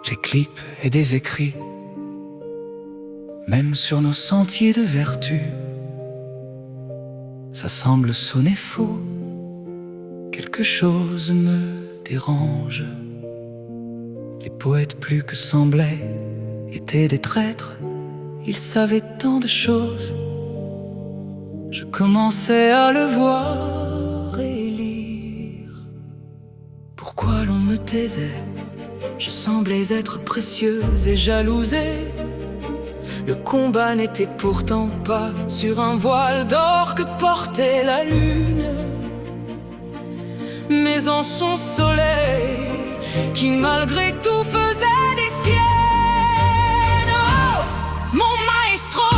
des clips et des écrits, même sur nos sentiers de vertu. Ça semble sonner faux, quelque chose me dérange. Les poètes plus que semblaient étaient des traîtres, ils savaient tant de choses. Je commençais à le voir et lire. Pourquoi l'on me taisait? Je semblais être précieuse et jalousée. Le combat n'était pourtant pas sur un voile d'or que portait la lune, mais en son soleil qui malgré tout faisait des siennes. Oh, mon maestro,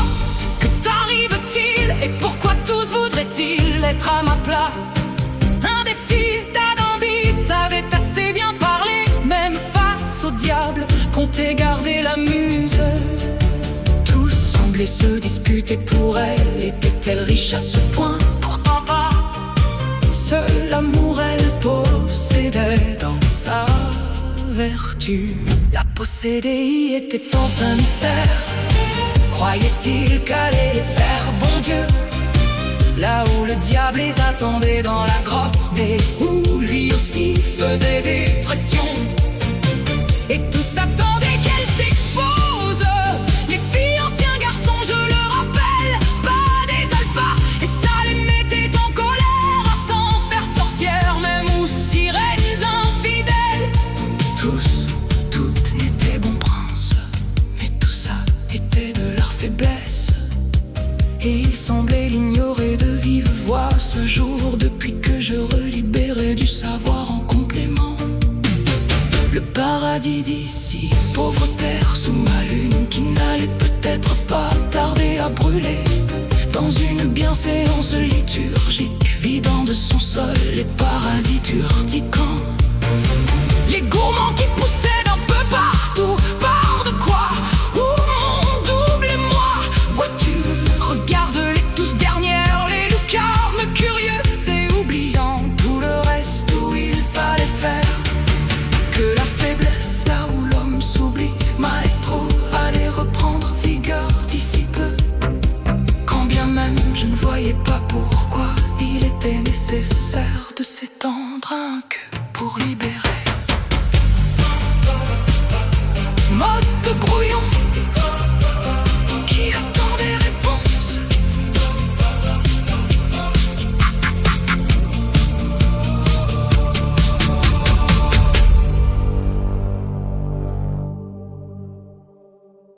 que t'arrive-t-il? Et pourquoi tous voudraient-ils être à ma place? Un des fils d'Adambis savait assez bien parler, même face au diable, comptait garder la muse. Tous semblaient se disputer pour elle, était-elle riche à ce point? Pourtant pas. Seul l'amour elle possédait dans sa vertu. La posséder y était tant un mystère. Croyait-il qu'elle allait les faire, bon Dieu, là où le diable les attendait dans la grotte, mais où lui aussi faisait des pressions. Et tous attendaient qu'elle s'expose. Les filles, anciens garçons, je le rappelle, pas des alphas. Et ça les mettait en colère à s'en faire sorcières, même aux sirènes infidèles. Toutes n'étaient bons princes, mais tout ça était de leur faiblesse. Et ils semblaient l'ignorer de vive voix ce jour, depuis que je relibérais du savoir en complément. Le paradis d'ici, pauvre terre sous ma lune, qui n'allait peut-être pas tarder à brûler, dans une bienséance liturgique, vidant de son sol les parasites urticants. Les gourmands qui poussaient d'un peu partout, par de quoi? Où mon double et moi, vois-tu? Regarde-les tous derrière les lucarnes, curieux et oubliant tout le reste où il fallait faire. Que la faiblesse, là où l'homme s'oublie, maestro, allait reprendre vigueur d'ici peu. Quand bien même je ne voyais pas pourquoi il était nécessaire de s'étendre un cœur.